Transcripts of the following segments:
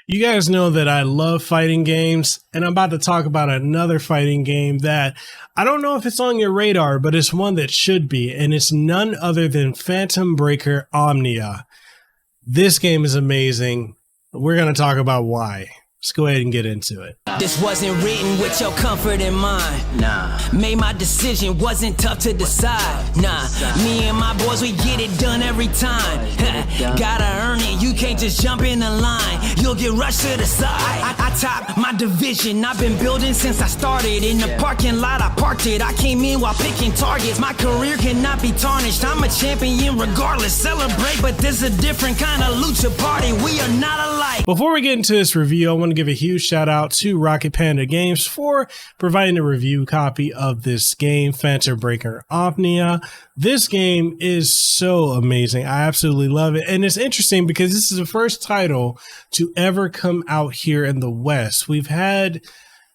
You guys know that I love fighting games, and I'm about to talk about another fighting game that I don't know if it's on your radar, but it's one that should be, and it's none other than Phantom Breaker Omnia. This game is amazing. We're going to talk about why. Let's go ahead and get into it. This wasn't written with your comfort in mind. Nah. Made my decision, wasn't tough to decide. Nah. Me and my boys, we get it done every time. Gotta earn it, you can't just jump in the line. You'll get rushed to the side. I top my division, I've been building since I started. In the parking lot, I parked it. I came in while picking targets. My career cannot be tarnished. I'm a champion regardless. Celebrate, but this a different kind of lucha party. We are not alike. Before we get into this review, I want to give a huge shout out to Rocket Panda Games for providing a review copy of this game, Phantom Breaker Omnia. This game is so amazing. I absolutely love it. And it's interesting because this is the first title to ever come out here in the West. We've had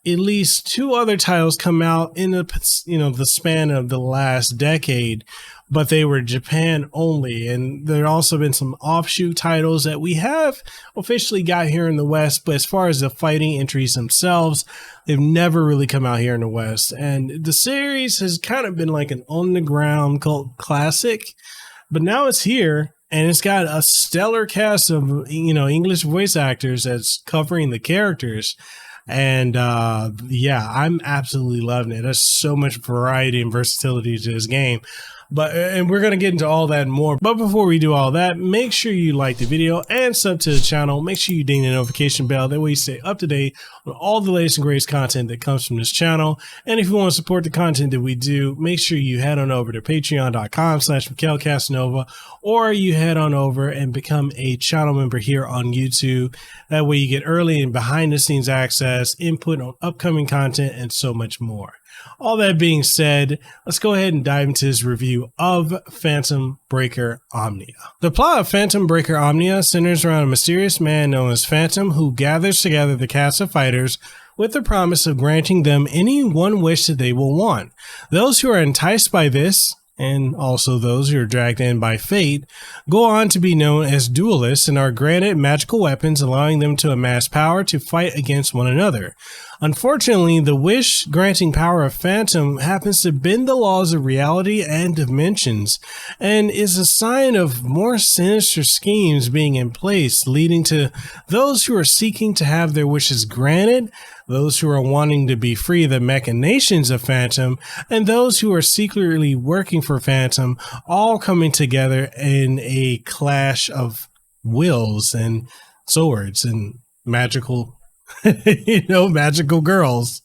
at least two other titles come out in the span of the last decade, but they were Japan only. And there also been some offshoot titles that we have officially got here in the West, but as far as the fighting entries themselves, they've never really come out here in the West. And the series has kind of been like an on the ground cult classic, but now it's here and it's got a stellar cast of, English voice actors that's covering the characters. And yeah, I'm absolutely loving it. There's so much variety and versatility to this game. And we're going to get into all that and more. But before we do all that, make sure you like the video and sub to the channel. Make sure you ding the notification bell. That way you stay up to date on all the latest and greatest content that comes from this channel. And if you want to support the content that we do, make sure you head on over to patreon.com/MikhailCasanova, or you head on over and become a channel member here on YouTube. That way you get early and behind the scenes access, input on upcoming content, and so much more. All that being said, let's go ahead and dive into this review of Phantom Breaker Omnia. The plot of Phantom Breaker Omnia centers around a mysterious man known as Phantom who gathers together the cast of fighters with the promise of granting them any one wish that they will want. Those who are enticed by this, and also those who are dragged in by fate, go on to be known as duelists and are granted magical weapons, allowing them to amass power to fight against one another. Unfortunately, the wish-granting power of Phantom happens to bend the laws of reality and dimensions, and is a sign of more sinister schemes being in place, leading to those who are seeking to have their wishes granted, those who are wanting to be free of the machinations of Phantom, and those who are secretly working for Phantom, all coming together in a clash of wills and swords and magical magical girls.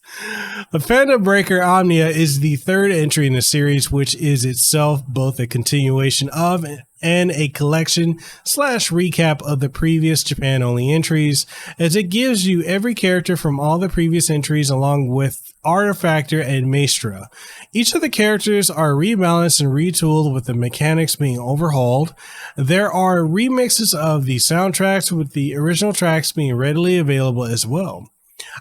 The Phantom Breaker Omnia is the third entry in the series, which is itself both a continuation of and a collection / recap of the previous Japan only entries, as it gives you every character from all the previous entries along with Artifactor and Maestra. Each of the characters are rebalanced and retooled with the mechanics being overhauled. There are remixes of the soundtracks with the original tracks being readily available as well.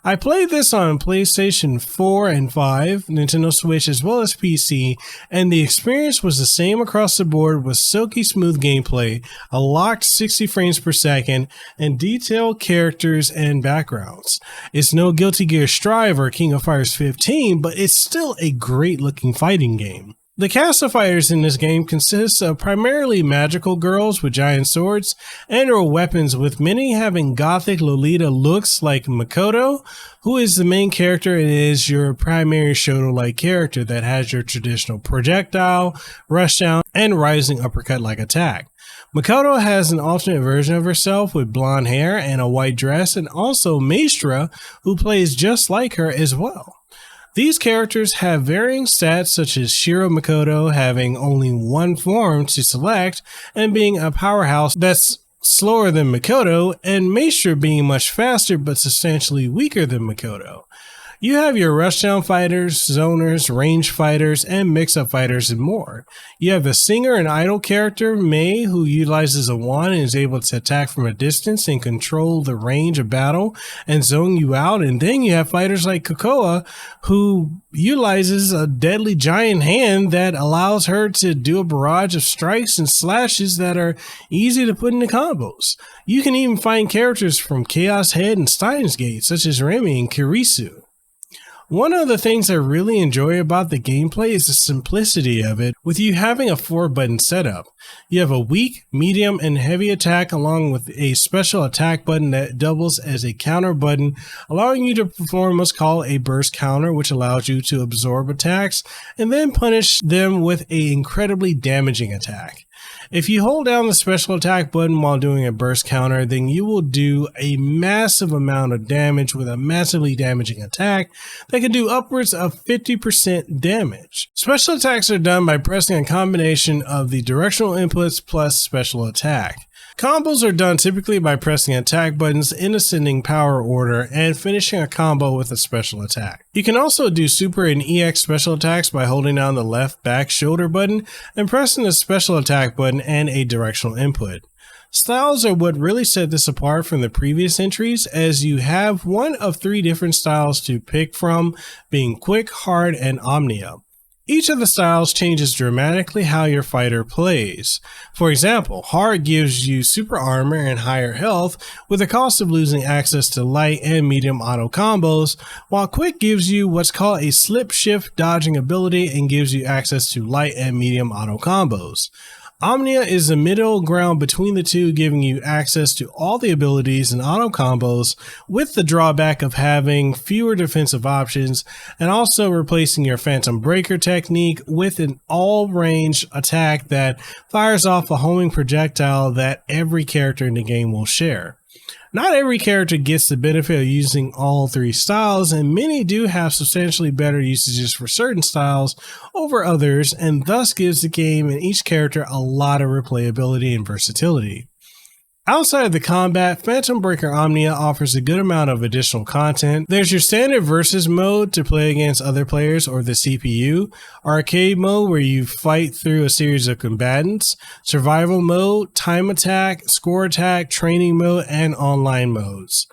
I played this on PlayStation 4 and 5, Nintendo Switch, as well as PC, and the experience was the same across the board with silky smooth gameplay, a locked 60 frames per second, and detailed characters and backgrounds. It's no Guilty Gear Strive or King of Fighters 15, but it's still a great looking fighting game. The cast of fighters in this game consists of primarily magical girls with giant swords and or weapons, with many having gothic Lolita looks like Makoto, who is the main character and is your primary Shoto-like character that has your traditional projectile, rushdown, and rising uppercut-like attack. Makoto has an alternate version of herself with blonde hair and a white dress, and also Maestra, who plays just like her as well. These characters have varying stats, such as Shiro Makoto having only one form to select and being a powerhouse that's slower than Makoto, and Maestra being much faster but substantially weaker than Makoto. You have your rushdown fighters, zoners, range fighters, and mix-up fighters, and more. You have the singer and idol character, Mei, who utilizes a wand and is able to attack from a distance and control the range of battle and zone you out. And then you have fighters like Kokoa, who utilizes a deadly giant hand that allows her to do a barrage of strikes and slashes that are easy to put into combos. You can even find characters from Chaos Head and Steins Gate, such as Remy and Kirisu. One of the things I really enjoy about the gameplay is the simplicity of it, with you having a 4-button setup. You have a weak, medium, and heavy attack along with a special attack button that doubles as a counter button, allowing you to perform what's called a burst counter, which allows you to absorb attacks and then punish them with an incredibly damaging attack. If you hold down the special attack button while doing a burst counter, then you will do a massive amount of damage with a massively damaging attack that can do upwards of 50% damage. Special attacks are done by pressing a combination of the directional inputs plus special attack. Combos are done typically by pressing attack buttons in ascending power order and finishing a combo with a special attack. You can also do super and EX special attacks by holding down the left back shoulder button and pressing the special attack button and a directional input. Styles are what really set this apart from the previous entries, as you have one of 3 different styles to pick from, being quick, hard, and Omnia. Each of the styles changes dramatically how your fighter plays. For example, hard gives you super armor and higher health with the cost of losing access to light and medium auto combos, while quick gives you what's called a slip shift dodging ability and gives you access to light and medium auto combos. Omnia is the middle ground between the two, giving you access to all the abilities and auto combos, with the drawback of having fewer defensive options and also replacing your Phantom Breaker technique with an all-range attack that fires off a homing projectile that every character in the game will share. Not every character gets the benefit of using all 3 styles, and many do have substantially better usages for certain styles over others, and thus gives the game and each character a lot of replayability and versatility. Outside of the combat, Phantom Breaker Omnia offers a good amount of additional content. There's your standard versus mode to play against other players or the CPU, arcade mode where you fight through a series of combatants, survival mode, time attack, score attack, training mode, and online modes.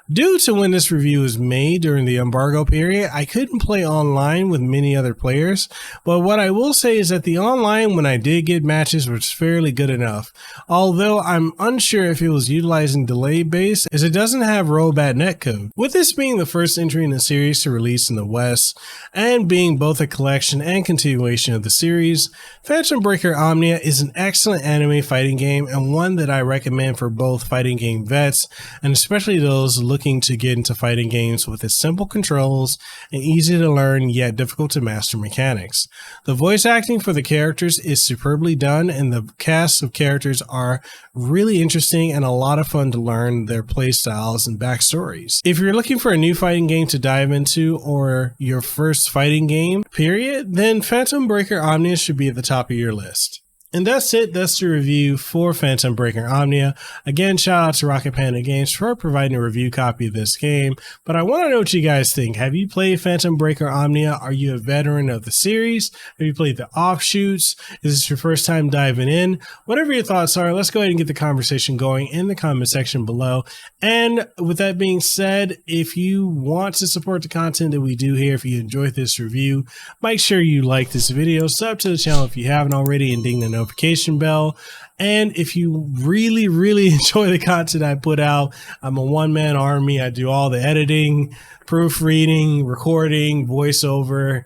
Due to when this review was made during the embargo period, I couldn't play online with many other players, but what I will say is that the online when I did get matches was fairly good enough, although I'm unsure if it was utilizing delay base, as it doesn't have rollback netcode. With this being the first entry in the series to release in the West, and being both a collection and continuation of the series, Phantom Breaker Omnia is an excellent anime fighting game and one that I recommend for both fighting game vets and especially those looking to get into fighting games with its simple controls and easy to learn yet difficult to master mechanics. The voice acting for the characters is superbly done, and the cast of characters are really interesting and a lot of fun to learn their playstyles and backstories. If you're looking for a new fighting game to dive into or your first fighting game, period, then Phantom Breaker Omnia should be at the top of your list. And that's it. That's the review for Phantom Breaker Omnia. Again, shout out to Rocket Panda Games for providing a review copy of this game. But I want to know what you guys think. Have you played Phantom Breaker Omnia? Are you a veteran of the series? Have you played the offshoots? Is this your first time diving in? Whatever your thoughts are, let's go ahead and get the conversation going in the comment section below. And with that being said, if you want to support the content that we do here, if you enjoyed this review, make sure you like this video, sub to the channel if you haven't already, and ding the notification bell. And if you really enjoy the content I put out, I'm a one-man army. I do all the editing, proofreading, recording, voiceover.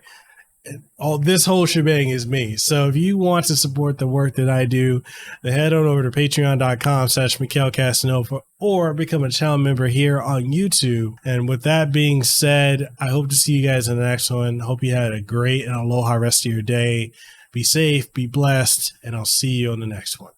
All this whole shebang is me. So if you want to support the work that I do, then head on over to patreon.com/MikhailCasanova or become a channel member here on YouTube. And with that being said, I hope to see you guys in the next one. Hope you had a great and aloha rest of your day. Be safe, be blessed, and I'll see you on the next one.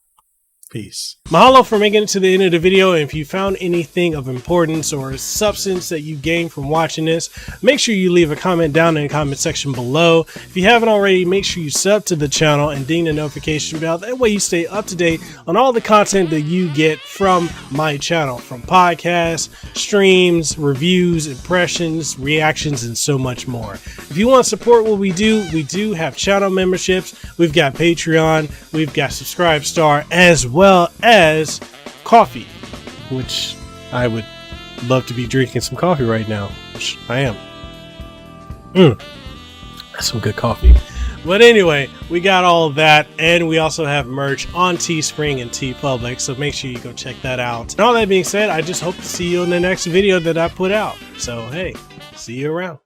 Peace. Mahalo for making it to the end of the video. And if you found anything of importance or substance that you gained from watching this, make sure you leave a comment down in the comment section below. If you haven't already, make sure you sub to the channel and ding the notification bell. That way you stay up to date on all the content that you get from my channel, from podcasts, streams, reviews, impressions, reactions, and so much more. If you want to support what we do have channel memberships, we've got Patreon, we've got Subscribe Star, as well as coffee, which I would love to be drinking some coffee right now, which I am. That's some good coffee. But anyway, we got all of that, and we also have merch on Teespring and TeePublic, so make sure you go check that out. And all that being said, I just hope to see you in the next video that I put out. So hey, see you around.